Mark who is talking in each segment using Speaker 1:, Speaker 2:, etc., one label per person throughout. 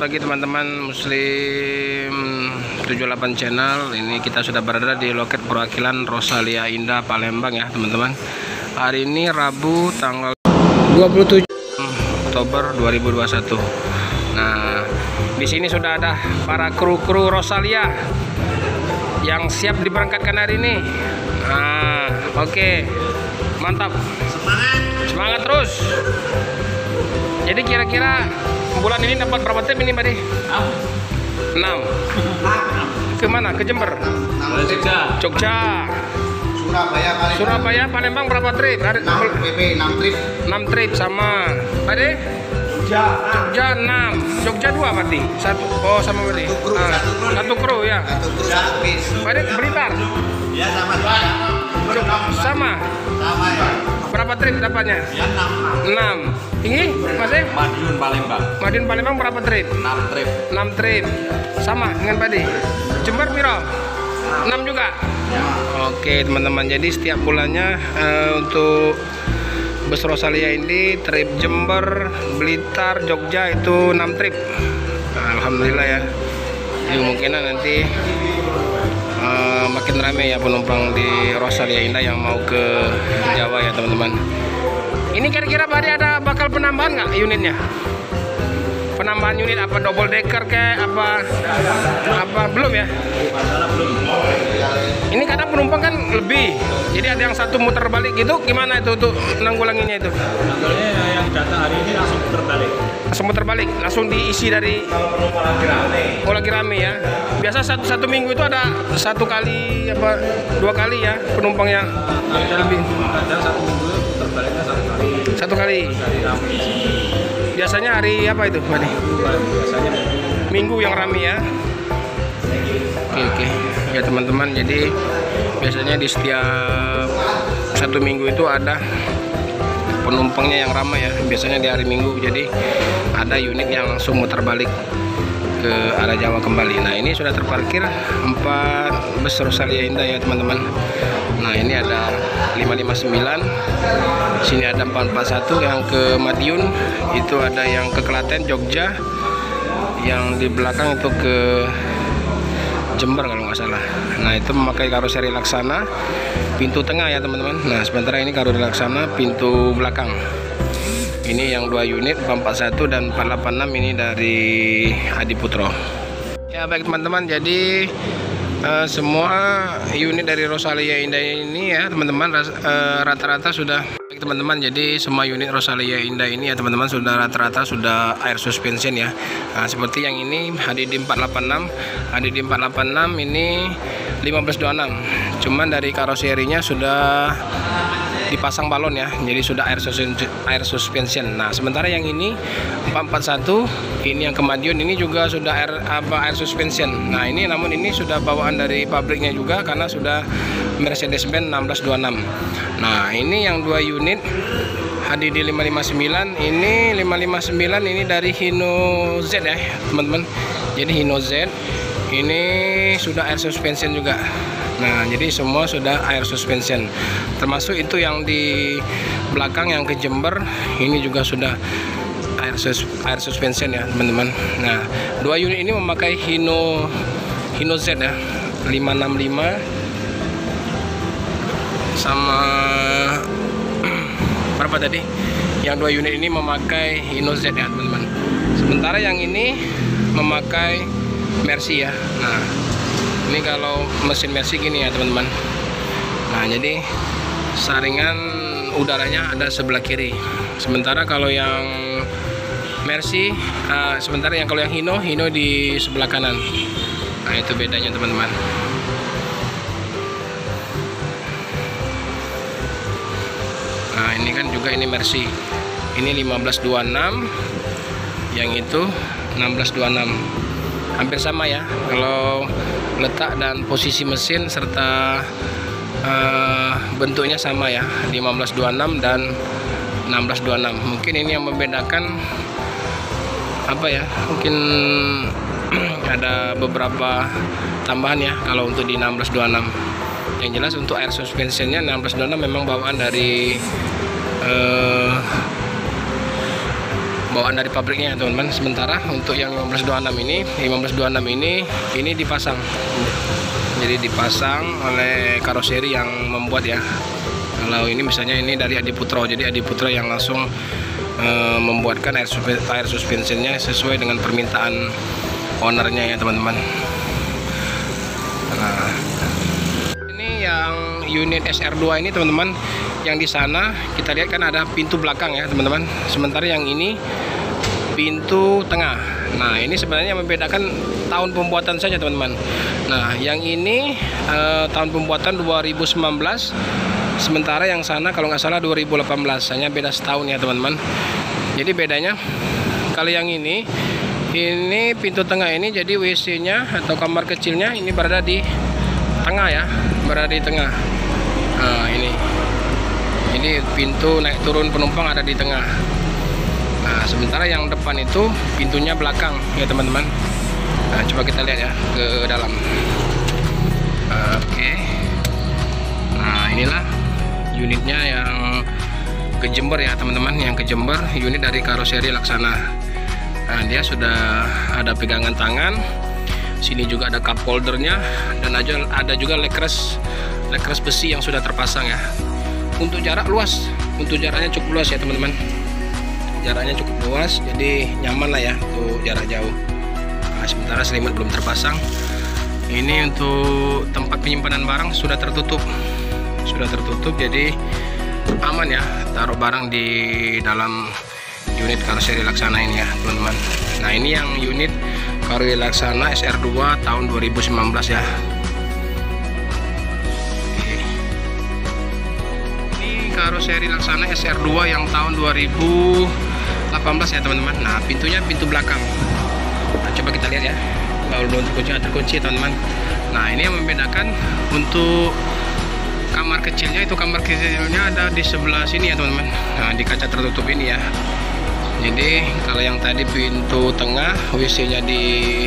Speaker 1: pagi teman-teman Muslim 78 channel. Ini kita sudah berada di loket perwakilan Rosalia Indah Palembang ya teman-teman. Hari ini Rabu tanggal 27 Oktober 2021. Nah, di sini sudah ada para kru-kru Rosalia yang siap diberangkatkan hari ini. Nah, oke. Mantap. Semangat terus. Jadi kira-kira bulan ini dapat berapa trip ini, Pak? 6. Ke mana? Ke Jember? Jogja. Surabaya, Palembang berapa trip? 6 trip sama. Pak De? Jogja 6. Jogja 2 berarti. 1. Oh, sama berarti. Satu kru ya. Pak De, Blitar?
Speaker 2: Ya sama.
Speaker 1: Sama
Speaker 2: Ya.
Speaker 1: Berapa trip dapatnya?
Speaker 2: Ya
Speaker 1: 6. Ini masih?
Speaker 2: Madiun Palembang.
Speaker 1: Madiun Palembang berapa trip?
Speaker 2: 6 trip.
Speaker 1: 6 trip. Sama dengan Padi. Jember piro? 6 juga. Oke teman-teman, jadi setiap bulannya untuk bus Rosalia ini trip Jember, Blitar, Jogja itu 6 trip. Alhamdulillah ya. Jadi kemungkinan nanti makin ramai ya penumpang di Rosalia Indah yang mau ke Jawa ya teman-teman. Ini kira-kira Pak Adi ada bakal penambahan nggak unitnya? Penambahan unit apa double decker kayak apa belum ya? Ini kadang penumpang kan lebih, jadi ada yang satu muter balik gitu, gimana itu untuk nanggulanginya itu?
Speaker 2: Nanggulanginya yang datang hari ini langsung putar balik.
Speaker 1: Langsung muter balik, langsung diisi dari. Oh lagi rame ya. Biasa satu minggu itu ada 1 kali apa 2 kali ya penumpang yang lebih.
Speaker 2: Kadang 1 minggu putar baliknya 1 kali.
Speaker 1: 1 kali. Biasanya hari apa itu, Pak?
Speaker 2: Biasanya
Speaker 1: Minggu yang rame ya. Oke. Ya teman-teman, jadi biasanya di setiap 1 minggu itu ada penumpangnya yang ramai ya. Biasanya di hari Minggu, jadi ada unit yang langsung muter balik ke arah Jawa kembali. Nah, ini sudah terparkir 4 bus Rosalia Indah ya teman-teman. Nah, ini ada 559, sini ada 441 yang ke Madiun, itu ada yang ke Klaten, Jogja, yang di belakang itu ke Jember kalau nggak salah. Nah, itu memakai karoseri Laksana pintu tengah ya teman-teman. Nah, sementara ini karoseri Laksana pintu belakang. Ini yang 2 unit 441 dan 486 ini dari Adi Putro. Ya baik teman-teman, jadi semua unit dari Rosalia Indah ini ya teman-teman rata-rata sudah baik teman-teman. Jadi semua unit Rosalia Indah ini ya teman-teman sudah rata-rata sudah air suspension ya. Nah, seperti yang ini HDD 486, HDD 486 ini 1526. Cuman dari karoserinya sudah dipasang balon ya, jadi sudah air suspension. Nah, sementara yang ini 441 ini yang ke Madiun ini juga sudah air suspension. Nah, ini namun ini sudah bawaan dari pabriknya juga karena sudah Mercedes-Benz 1626. Nah, ini yang 2 unit HDD 559 ini 559 ini dari Hino Z ya teman-teman. Jadi Hino Z ini sudah air suspension juga. Nah, jadi semua sudah air suspension, termasuk itu yang di belakang yang ke Jember ini juga sudah air suspension ya teman-teman. Nah, 2 unit ini memakai Hino Z ya 565 sama berapa tadi? Yang 2 unit ini memakai Hino Z ya teman-teman. Sementara yang ini memakai Mercy ya. Nah, ini kalau mesin Mercy gini ya teman-teman. Nah, jadi saringan udaranya ada sebelah kiri. Sementara kalau yang Mercy, kalau yang Hino di sebelah kanan. Nah, itu bedanya teman-teman. Nah, ini kan juga ini Mercy. Ini 1526, yang itu 1626. Hampir sama ya kalau letak dan posisi mesin serta bentuknya sama ya, 1526 dan 1626. Mungkin ini yang membedakan apa ya, mungkin ada beberapa tambahan ya kalau untuk di 1626. Yang jelas untuk air suspensionnya 1626 memang bawaan dari bawaan dari pabriknya teman-teman. Sementara untuk yang 1526 ini dipasang. Jadi dipasang oleh karoseri yang membuat ya. Kalau ini misalnya ini dari Adiputro, jadi Adiputro yang langsung membuatkan air suspensionnya sesuai dengan permintaan ownernya ya teman-teman. Nah, ini yang unit SR2 ini teman-teman, yang di sana kita lihat kan ada pintu belakang ya teman-teman. Sementara yang ini pintu tengah. Nah ini sebenarnya membedakan tahun pembuatan saja teman-teman. Nah yang ini tahun pembuatan 2019, sementara yang sana kalau nggak salah 2018, hanya beda setahun ya teman-teman. Jadi bedanya kalau yang ini pintu tengah ini, jadi WC-nya atau kamar kecilnya ini berada di tengah ya, berada di tengah. Nah ini pintu naik turun penumpang ada di tengah. Nah sementara yang depan itu pintunya belakang ya teman-teman. Nah coba kita lihat ya ke dalam. Oke. Nah inilah unitnya yang ke Jember ya teman-teman, yang ke Jember, unit dari karoseri Laksana. Nah dia sudah ada pegangan tangan, sini juga ada cup holdernya, dan ada juga lekres besi yang sudah terpasang ya. Untuk jarak luas, untuk jaraknya cukup luas ya teman-teman. Jaraknya cukup luas, jadi nyaman lah ya untuk jarak jauh. Nah, sementara selimut belum terpasang. Ini untuk tempat penyimpanan barang sudah tertutup, jadi aman ya taruh barang di dalam unit karoseri Laksana ini ya teman-teman. Nah ini yang unit karoseri Laksana SR2 tahun 2019 ya. Ini karoseri Laksana SR2 yang tahun 2018 ya teman-teman. Nah pintunya pintu belakang. Nah, coba kita lihat ya. Kalau belum terkunci teman-teman. Nah ini yang membedakan untuk kamar kecilnya, itu kamar kecilnya ada di sebelah sini ya teman-teman. Nah di kaca tertutup ini ya. Jadi kalau yang tadi pintu tengah, WC-nya di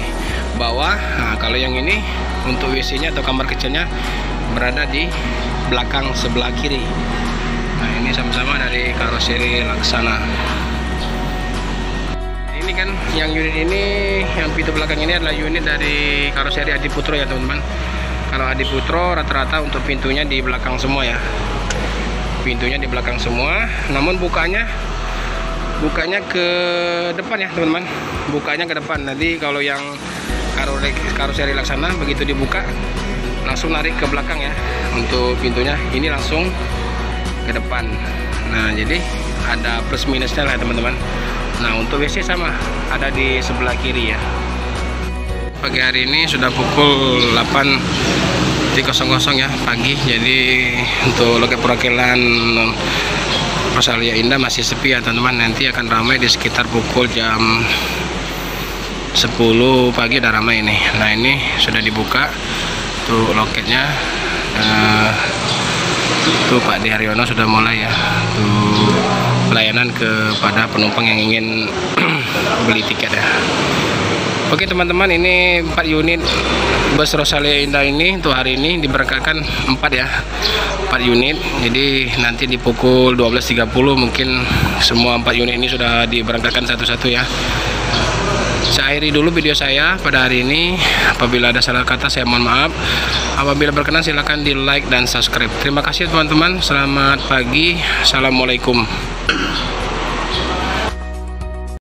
Speaker 1: bawah. Nah kalau yang ini untuk WC-nya atau kamar kecilnya berada di belakang sebelah kiri. Nah ini sama-sama dari karoseri Laksana. Ini kan yang unit ini, yang pintu belakang ini adalah unit dari karoseri Adiputro ya teman-teman. Kalau Adiputro rata-rata untuk pintunya di belakang semua ya. Pintunya di belakang semua, namun bukanya ke depan ya teman-teman. Bukanya ke depan. Nanti kalau yang karoseri Laksana begitu dibuka langsung narik ke belakang ya. Untuk pintunya ini langsung ke depan. Nah jadi ada plus minusnya lah teman-teman. Nah untuk WC sama, ada di sebelah kiri ya. Pagi hari ini sudah pukul 8.00 ya pagi. Jadi untuk loket perwakilan Rosalia Indah masih sepi ya teman-teman. Nanti akan ramai di sekitar pukul jam 10 pagi udah ramai ini. Nah ini sudah dibuka tuh loketnya. Tuh Pak Di Haryono sudah mulai ya tuh pelayanan kepada penumpang yang ingin beli tiket ya. Oke teman-teman, ini 4 unit bus Rosalia Indah ini untuk hari ini diberangkatkan 4 ya, 4 unit. Jadi nanti di pukul 12.30 mungkin semua 4 unit ini sudah diberangkatkan satu-satu ya. Saya akhiri dulu video saya pada hari ini. Apabila ada salah kata saya mohon maaf. Apabila berkenan silahkan di like dan subscribe. Terima kasih teman-teman. Selamat pagi. Assalamualaikum.